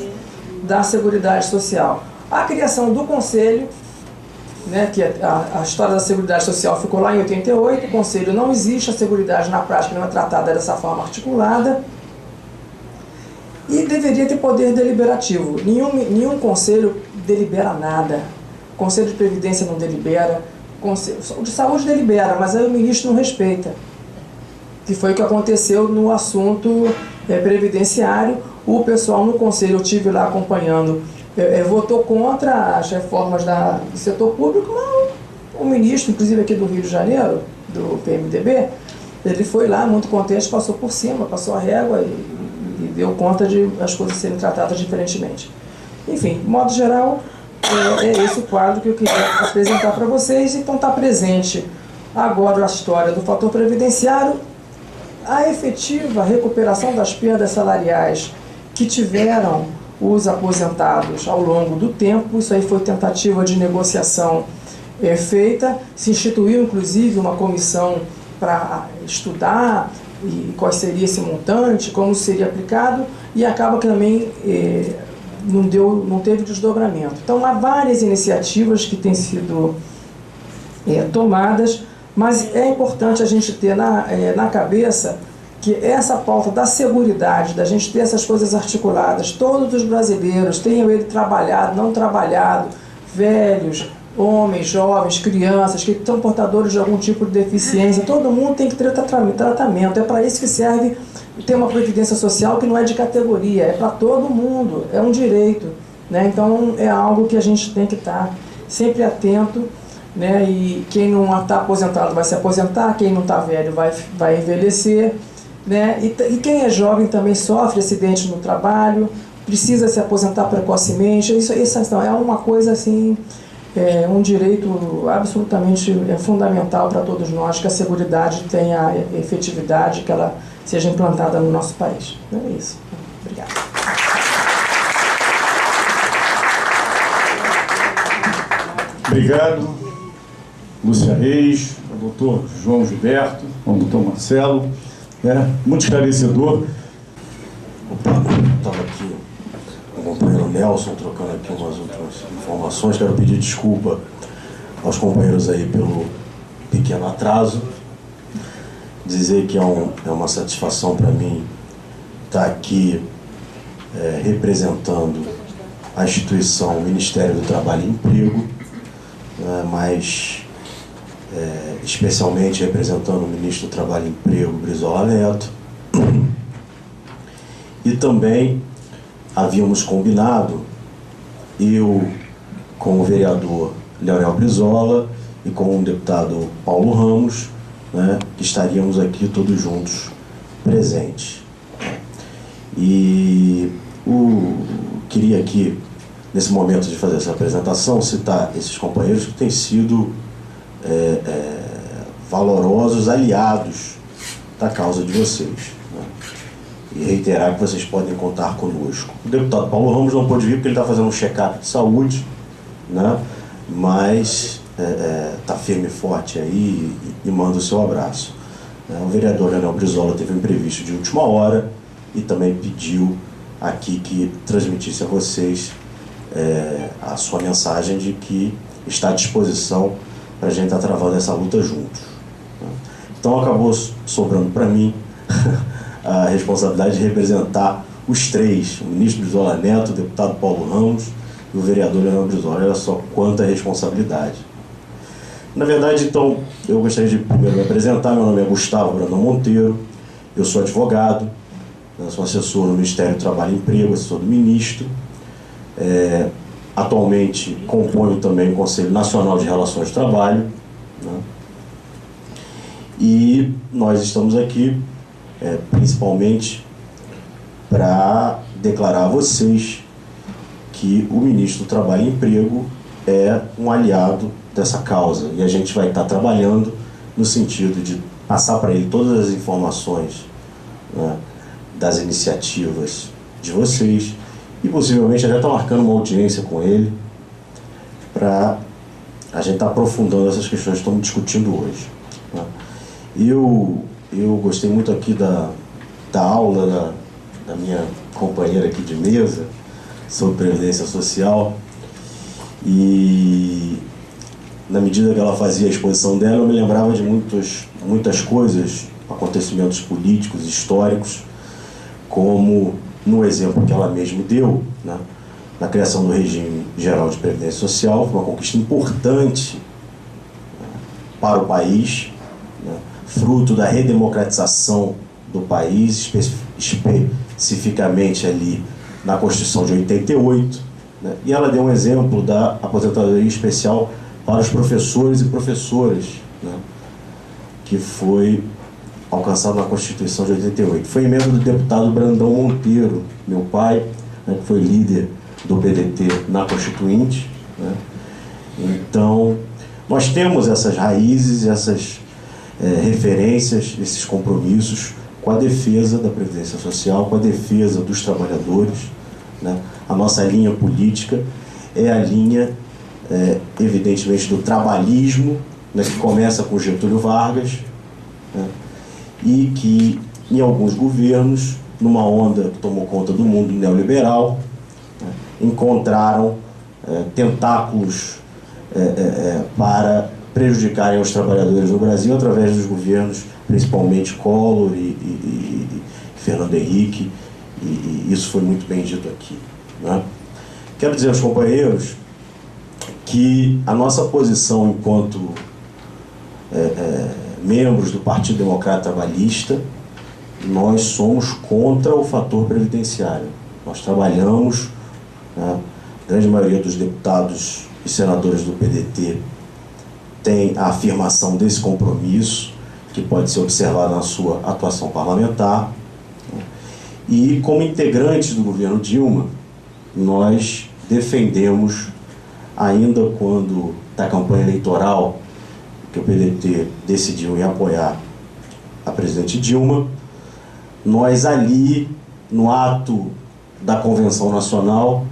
da Seguridade Social. A criação do Conselho, né, que a história da Seguridade Social ficou lá em 88, o Conselho não existe, a Seguridade na prática não é tratada dessa forma articulada, e deveria ter poder deliberativo. Nenhum Conselho delibera nada. O Conselho de Previdência não delibera, o de Saúde delibera, mas aí o ministro não respeita. Que foi o que aconteceu no assunto previdenciário. O pessoal no Conselho, eu estive lá acompanhando, votou contra as reformas do setor público, mas o ministro, inclusive aqui do Rio de Janeiro, do PMDB, ele foi lá muito contente, passou por cima, passou a régua e deu conta de as coisas serem tratadas diferentemente. Enfim, de modo geral, é esse o quadro que eu queria apresentar para vocês. Então está presente agora a história do fator previdenciário, a efetiva recuperação das perdas salariais que tiveram os aposentados ao longo do tempo. Isso aí foi tentativa de negociação feita, se instituiu inclusive uma comissão para estudar qual seria esse montante, como seria aplicado, e acaba que também não teve desdobramento. Então há várias iniciativas que têm sido tomadas, mas é importante a gente ter na cabeça que essa pauta da seguridade, da gente ter essas coisas articuladas, todos os brasileiros, tenham ele trabalhado, não trabalhado, velhos, homens, jovens, crianças, que são portadores de algum tipo de deficiência, todo mundo tem que ter tratamento. É para isso que serve ter uma previdência social que não é de categoria, é para todo mundo, é um direito, né? Então é algo que a gente tem que estar sempre atento, né? E quem não está aposentado vai se aposentar, quem não está velho vai envelhecer, né? E quem é jovem também sofre acidente no trabalho, precisa se aposentar precocemente. Isso é uma coisa assim, um direito absolutamente fundamental para todos nós, que a Seguridade tenha a efetividade, que ela seja implantada no nosso país. É isso. Obrigado. Obrigado, Lúcia Reis, ao doutor João Gilberto, ao doutor Marcelo. Muito esclarecedor. Estava aqui com o companheiro Nelson trocando aqui umas outras informações. Quero pedir desculpa aos companheiros aí pelo pequeno atraso. Dizer que é uma satisfação para mim estar aqui representando a instituição Ministério do Trabalho e Emprego, mas especialmente representando o ministro do Trabalho e Emprego, Brizola Neto. E também havíamos combinado, eu com o vereador Leonel Brizola e com o deputado Paulo Ramos, né, que estaríamos aqui todos juntos presentes. E queria aqui, nesse momento de fazer essa apresentação, citar esses companheiros que têm sido valorosos aliados da causa de vocês, né? E reiterar que vocês podem contar conosco. O deputado Paulo Ramos não pôde vir porque ele está fazendo um check-up de saúde, né? Mas está firme e forte aí e manda o seu abraço. O vereador Leonel Brizola teve um imprevisto de última hora e também pediu aqui que transmitisse a vocês a sua mensagem de que está à disposição para a gente estar travando essa luta juntos. Então acabou sobrando para mim a responsabilidade de representar os três, o ministro Brizola Neto, o deputado Paulo Ramos e o vereador Leonel Brizola. Olha só quanta responsabilidade. Na verdade, então, eu gostaria de primeiro me apresentar. Meu nome é Gustavo Brandão Monteiro, eu sou advogado, eu sou assessor no Ministério do Trabalho e Emprego, assessor do ministro. Atualmente componho também o Conselho Nacional de Relações de Trabalho, né? E nós estamos aqui principalmente para declarar a vocês que o ministro do Trabalho e Emprego é um aliado dessa causa, e a gente vai estar trabalhando no sentido de passar para ele todas as informações, né, das iniciativas de vocês, e possivelmente já está marcando uma audiência com ele para a gente estar aprofundando essas questões que estamos discutindo hoje, né. Eu gostei muito aqui da aula da minha companheira aqui de mesa sobre Previdência Social, e na medida que ela fazia a exposição dela, eu me lembrava de muitas coisas, acontecimentos políticos, históricos, como no exemplo que ela mesma deu, né, na criação do regime geral de Previdência Social, foi uma conquista importante, né, para o país, né, fruto da redemocratização do país, especificamente ali na Constituição de 88, né, e ela deu um exemplo da aposentadoria especial para os professores e professoras, né, que foi alcançado na Constituição de 88. Foi emenda do deputado Brandão Monteiro, meu pai, né, que foi líder do PDT na Constituinte, né. Então, nós temos essas raízes, essas referências, esses compromissos com a defesa da Previdência Social, com a defesa dos trabalhadores, né. A nossa linha política é a linha, evidentemente, do trabalhismo, né, que começa com Getúlio Vargas, né, e que, em alguns governos, numa onda que tomou conta do mundo neoliberal, né, encontraram tentáculos para prejudicarem os trabalhadores no Brasil através dos governos, principalmente Collor e Fernando Henrique, e isso foi muito bem dito aqui, né? Quero dizer aos companheiros que a nossa posição enquanto membros do Partido Democrata Trabalhista, nós somos contra o fator previdenciário. Nós trabalhamos, né, a grande maioria dos deputados e senadores do PDT tem a afirmação desse compromisso, que pode ser observado na sua atuação parlamentar, né, e como integrantes do governo Dilma, nós defendemos, ainda quando da campanha eleitoral, que o PDT decidiu em apoiar a presidente Dilma, nós ali, no ato da Convenção Nacional,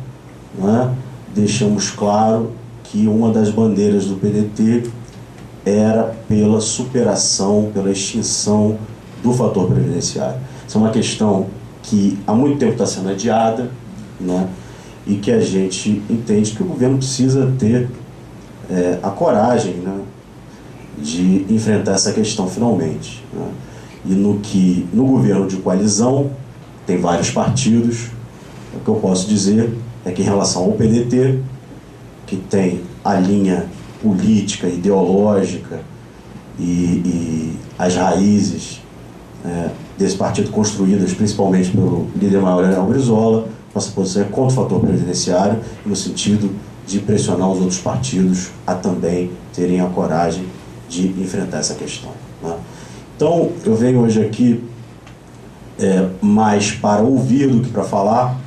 né, deixamos claro que uma das bandeiras do PDT era pela superação, pela extinção do fator previdenciário. Isso é uma questão que há muito tempo está sendo adiada, né, e que a gente entende que o governo precisa ter a coragem, né, de enfrentar essa questão finalmente, né? E no governo de coalizão tem vários partidos. O que eu posso dizer é que, em relação ao PDT, que tem a linha política, ideológica e as raízes desse partido construídas principalmente pelo líder maior Leonel Brizola, nossa posição é contra o fator previdenciário, no sentido de pressionar os outros partidos a também terem a coragem de enfrentar essa questão, né? Então, eu venho hoje aqui mais para ouvir do que para falar.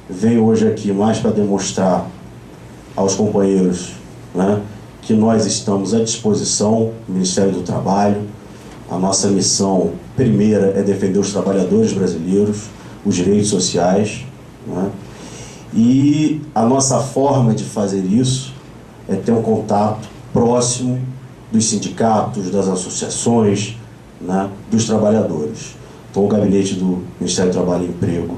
Venho hoje aqui mais para demonstrar aos companheiros, né, que nós estamos à disposição do Ministério do Trabalho. A nossa missão primeira é defender os trabalhadores brasileiros, os direitos sociais, né? E a nossa forma de fazer isso é ter um contato próximo dos sindicatos, das associações, né, dos trabalhadores. Então, o gabinete do Ministério do Trabalho e Emprego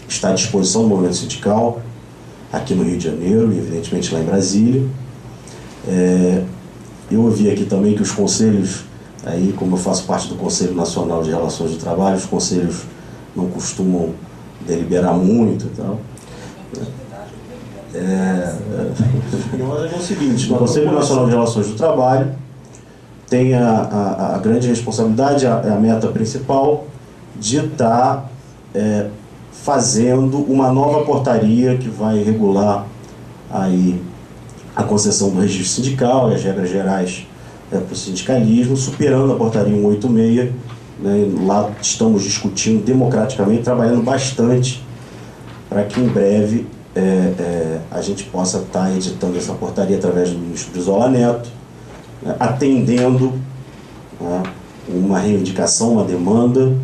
está à disposição do movimento sindical, aqui no Rio de Janeiro e, evidentemente, lá em Brasília. Eu ouvi aqui também que os conselhos, aí, como eu faço parte do Conselho Nacional de Relações de Trabalho, os conselhos não costumam deliberar muito e tal. Mas é o seguinte, o Conselho Nacional de Relações do Trabalho tem a grande responsabilidade, a meta principal, de estar fazendo uma nova portaria que vai regular aí a concessão do registro sindical e as regras gerais para o sindicalismo, superando a portaria 186, né? Lá estamos discutindo democraticamente, trabalhando bastante para que em breve a gente possa estar editando essa portaria através do ministro Brizola Neto, né? Atendendo, né, uma reivindicação, uma demanda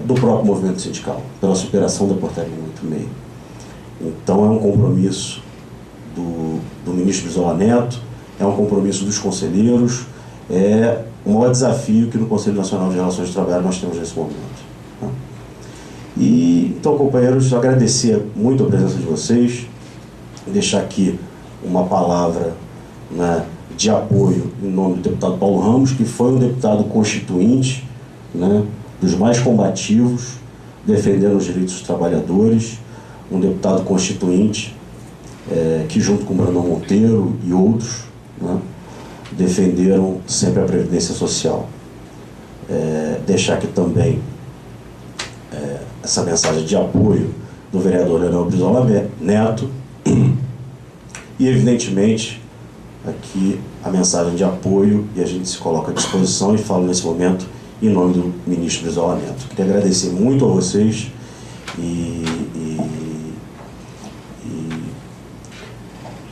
do próprio movimento sindical, pela superação da portaria 186. Então é um compromisso do ministro Brizola Neto, é um compromisso dos conselheiros, é o maior desafio que no Conselho Nacional de Relações de Trabalho nós temos nesse momento, né? E, então, companheiros, agradecer muito a presença de vocês, deixar aqui uma palavra, né, de apoio em nome do deputado Paulo Ramos, que foi um deputado constituinte, né, dos mais combativos, defendendo os direitos dos trabalhadores, um deputado constituinte que, junto com Brandão Monteiro e outros, né, defenderam sempre a Previdência Social. Deixar aqui também essa mensagem de apoio do vereador Leonel Brizola Neto e, evidentemente, aqui a mensagem de apoio, e a gente se coloca à disposição e falo nesse momento em nome do ministro Brizola Neto. Queria agradecer muito a vocês e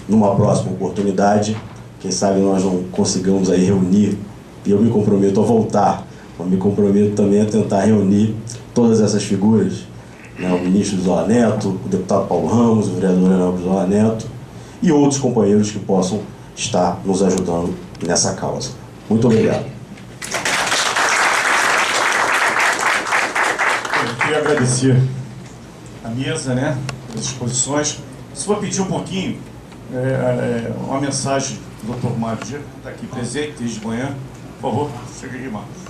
numa próxima oportunidade, quem sabe nós não consigamos aí reunir, e eu me comprometo a voltar, mas me comprometo também a tentar reunir todas essas figuras, né, o ministro Brizola Neto, o deputado Paulo Ramos, o vereador Leonel Brizola Neto e outros companheiros que possam estar nos ajudando nessa causa. Muito obrigado. Eu queria agradecer a mesa, né, as exposições. Se for pedir um pouquinho, uma mensagem do Dr. Mário Dias, que está aqui presente desde manhã. Por favor, chega aqui, Marcos.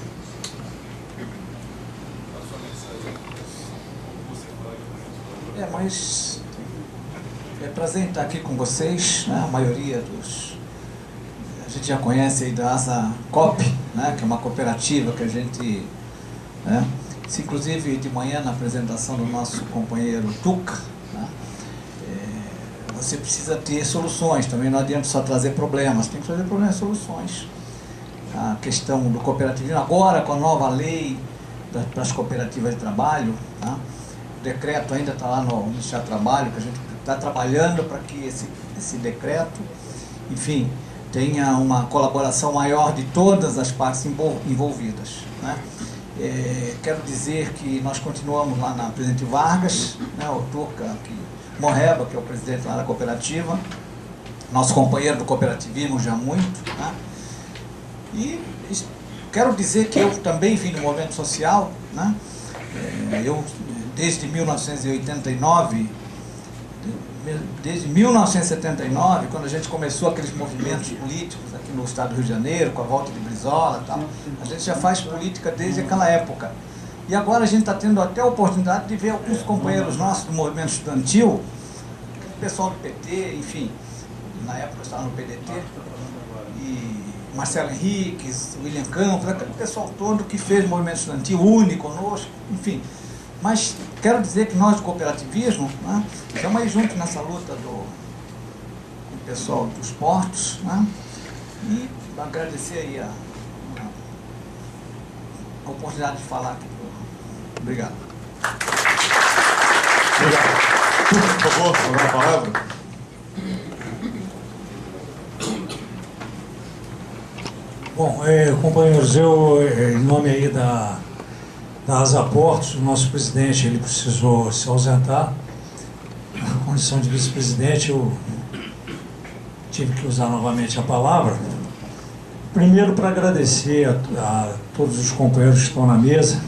Mas é prazer estar aqui com vocês, né? A maioria a gente já conhece aí da Asa COP, né? Que é uma cooperativa que a gente, né? Se, inclusive, de manhã na apresentação do nosso companheiro Tuca, né? Você precisa ter soluções, também não adianta só trazer problemas, tem que trazer problemas e soluções. A questão do cooperativismo, agora com a nova lei para as cooperativas de trabalho, tá? O decreto ainda está lá no Ministério do Trabalho, que a gente está trabalhando para que esse decreto, enfim, tenha uma colaboração maior de todas as partes envolvidas, né? Quero dizer que nós continuamos lá na Presidente Vargas, né? O Turca Morreba, que é o presidente lá da cooperativa, nosso companheiro do cooperativismo já há muito, né? E quero dizer que eu também vim do movimento social, né? Eu, desde 1979, desde 1979, quando a gente começou aqueles movimentos políticos aqui no estado do Rio de Janeiro, com a volta de Brizola e tal, a gente já faz política desde aquela época. E agora a gente está tendo até a oportunidade de ver alguns companheiros nossos do movimento estudantil, o pessoal do PT, enfim, na época eu estava no PDT, e Marcelo Henriques, William Campos, aquele pessoal todo que fez o movimento estudantil, une conosco, enfim. Mas quero dizer que nós do cooperativismo, né, estamos aí juntos nessa luta do pessoal dos portos, né, e agradecer aí a oportunidade de falar aqui. Obrigado. Obrigado. Por favor, alguma palavra? Bom, companheiros, eu, em nome aí da Asa Portos, o nosso presidente, ele precisou se ausentar. Na condição de vice-presidente, eu tive que usar novamente a palavra. Primeiro, para agradecer a todos os companheiros que estão na mesa,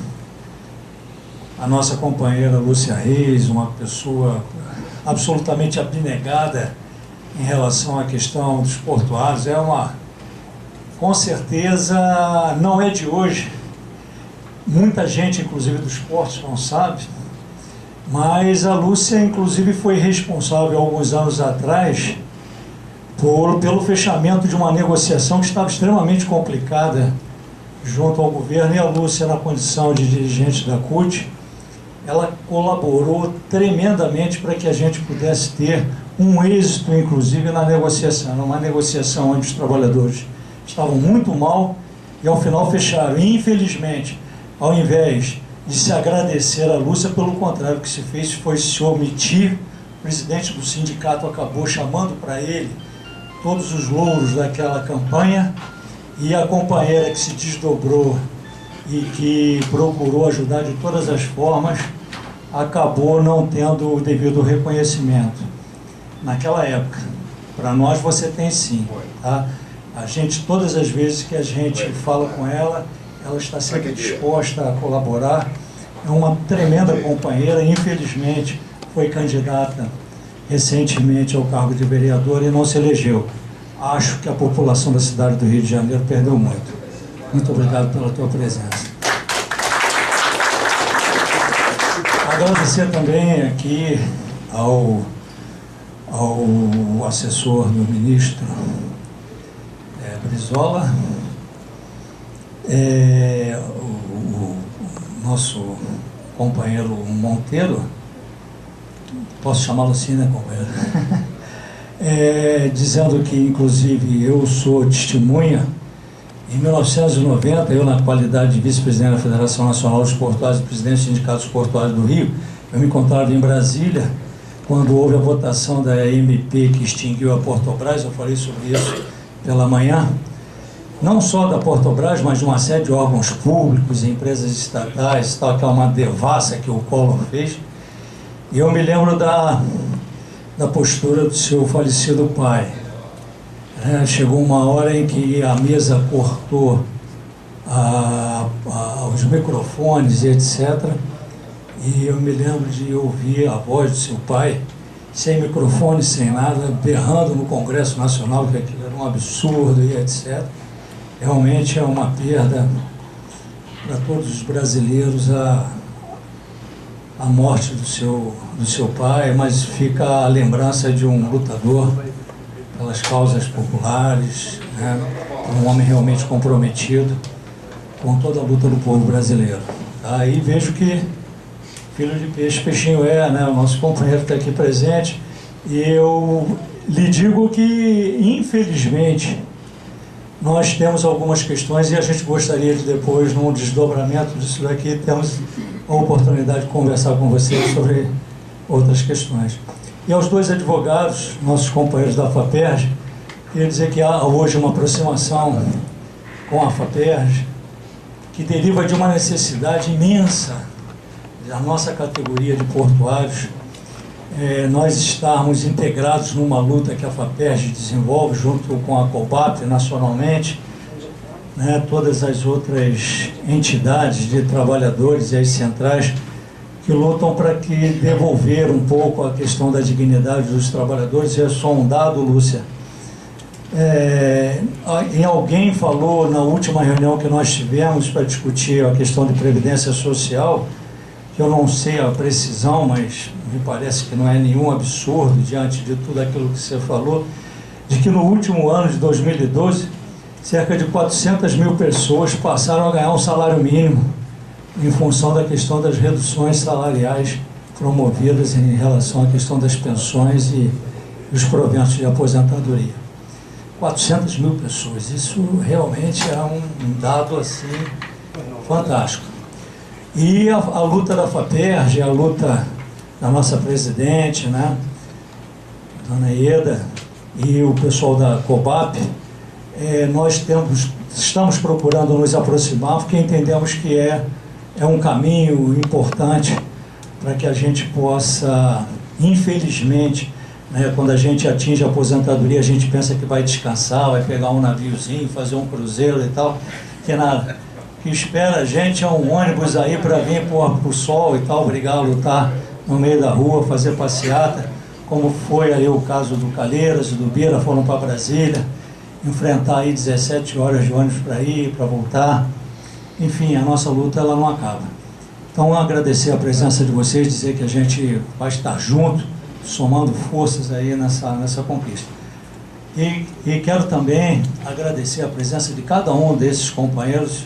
a nossa companheira Lúcia Reis, uma pessoa absolutamente abnegada em relação à questão dos portuários, com certeza, não é de hoje, muita gente, inclusive dos portos, não sabe, mas a Lúcia, inclusive, foi responsável, alguns anos atrás, pelo fechamento de uma negociação que estava extremamente complicada junto ao governo, e a Lúcia, na condição de dirigente da CUT, ela colaborou tremendamente para que a gente pudesse ter um êxito, inclusive, na negociação. Uma negociação onde os trabalhadores estavam muito mal e, ao final, fecharam. E, infelizmente, ao invés de se agradecer a Lúcia, pelo contrário, o que se fez foi se omitir. O presidente do sindicato acabou chamando para ele todos os louros daquela campanha, e a companheira que se desdobrou e que procurou ajudar de todas as formas, acabou não tendo o devido reconhecimento. Naquela época, para nós você tem sim, tá? A gente, todas as vezes que a gente fala com ela, ela está sempre disposta a colaborar, é uma tremenda companheira, infelizmente foi candidata recentemente ao cargo de vereador e não se elegeu. Acho que a população da cidade do Rio de Janeiro perdeu muito. Muito obrigado pela tua presença. Agradecer também aqui ao assessor do ministro Brizola, o nosso companheiro Monteiro, posso chamá-lo assim, né, companheiro? Dizendo que, inclusive, eu sou testemunha. Em 1990, eu, na qualidade de vice-presidente da Federação Nacional dos Portuários e presidente do Sindicato dos Portuários do Rio, eu me encontrava em Brasília, quando houve a votação da MP que extinguiu a Portobras. Eu falei sobre isso pela manhã, não só da Portobras, mas de uma série de órgãos públicos, empresas estatais, tal, que é uma devassa que o Collor fez. E eu me lembro da postura do seu falecido pai. Chegou uma hora em que a mesa cortou os microfones e etc. E eu me lembro de ouvir a voz do seu pai, sem microfone, sem nada, berrando no Congresso Nacional, que aquilo era um absurdo e etc. Realmente é uma perda para todos os brasileiros a morte do seu pai, mas fica a lembrança de um lutador pelas causas populares, né? Um homem realmente comprometido com toda a luta do povo brasileiro. Aí vejo que filho de peixe, peixinho né? O nosso companheiro está aqui presente, e eu lhe digo que, infelizmente, nós temos algumas questões e a gente gostaria de depois, num desdobramento disso daqui, temos a oportunidade de conversar com vocês sobre outras questões. E aos dois advogados, nossos companheiros da FAPERJ, queria dizer que há hoje uma aproximação com a FAPERJ que deriva de uma necessidade imensa da nossa categoria de portuários, nós estarmos integrados numa luta que a FAPERJ desenvolve junto com a COBAP nacionalmente, né, todas as outras entidades de trabalhadores e as centrais que lutam para que devolver um pouco a questão da dignidade dos trabalhadores. E é só um dado, Lúcia. Alguém falou na última reunião que nós tivemos para discutir a questão de previdência social, que eu não sei a precisão, mas me parece que não é nenhum absurdo diante de tudo aquilo que você falou, de que no último ano de 2012, cerca de 400 mil pessoas passaram a ganhar um salário mínimo em função da questão das reduções salariais promovidas em relação à questão das pensões e os proventos de aposentadoria. 400 mil pessoas, isso realmente é um dado assim fantástico. E a luta da FAPERJ, a luta da nossa presidente, né, Dona Ieda, e o pessoal da COBAP, nós estamos procurando nos aproximar, porque entendemos que é um caminho importante para que a gente possa, infelizmente, né? Quando a gente atinge a aposentadoria, a gente pensa que vai descansar, vai pegar um naviozinho, fazer um cruzeiro e tal, que nada. O que espera a gente é um ônibus aí para vir pro sol e tal, brigar, lutar no meio da rua, fazer passeata, como foi ali o caso do Calheiros e do Bira, foram para Brasília, enfrentar aí 17 horas de ônibus para ir, para voltar. Enfim, a nossa luta ela não acaba. Então, agradecer a presença de vocês, dizer que a gente vai estar junto, somando forças aí nessa conquista. E quero também agradecer a presença de cada um desses companheiros.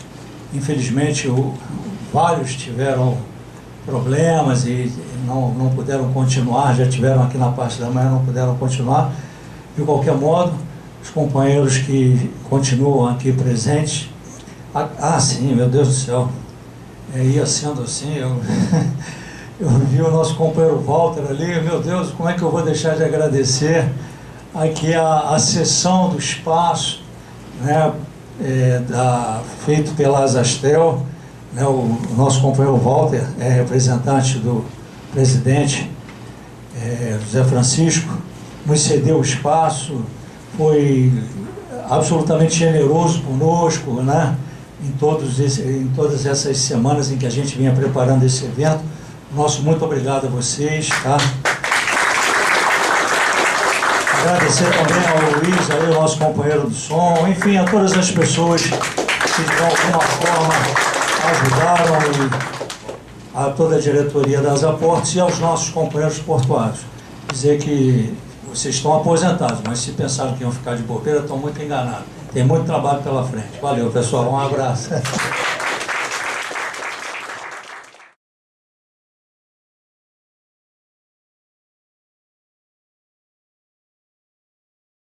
Infelizmente, vários tiveram problemas e não puderam continuar, já tiveram aqui na parte da manhã, não puderam continuar. De qualquer modo, os companheiros que continuam aqui presentes. Sim, meu Deus do céu, ia sendo assim, eu vi o nosso companheiro Walter ali, meu Deus, como é que eu vou deixar de agradecer aqui a sessão do espaço, né, feito pela Asastel, né, o nosso companheiro Walter é representante do presidente José Francisco, nos cedeu o espaço, foi absolutamente generoso conosco, né, em todas essas semanas em que a gente vinha preparando esse evento. Nosso muito obrigado a vocês, tá? Agradecer também ao Luiz, aí, o nosso companheiro do som, enfim, a todas as pessoas que de alguma forma ajudaram, e a toda a diretoria das Aportes e aos nossos companheiros portuários. Dizer que vocês estão aposentados, mas se pensaram que iam ficar de bobeira, estão muito enganados. Tem muito trabalho pela frente. Valeu, pessoal. Um abraço.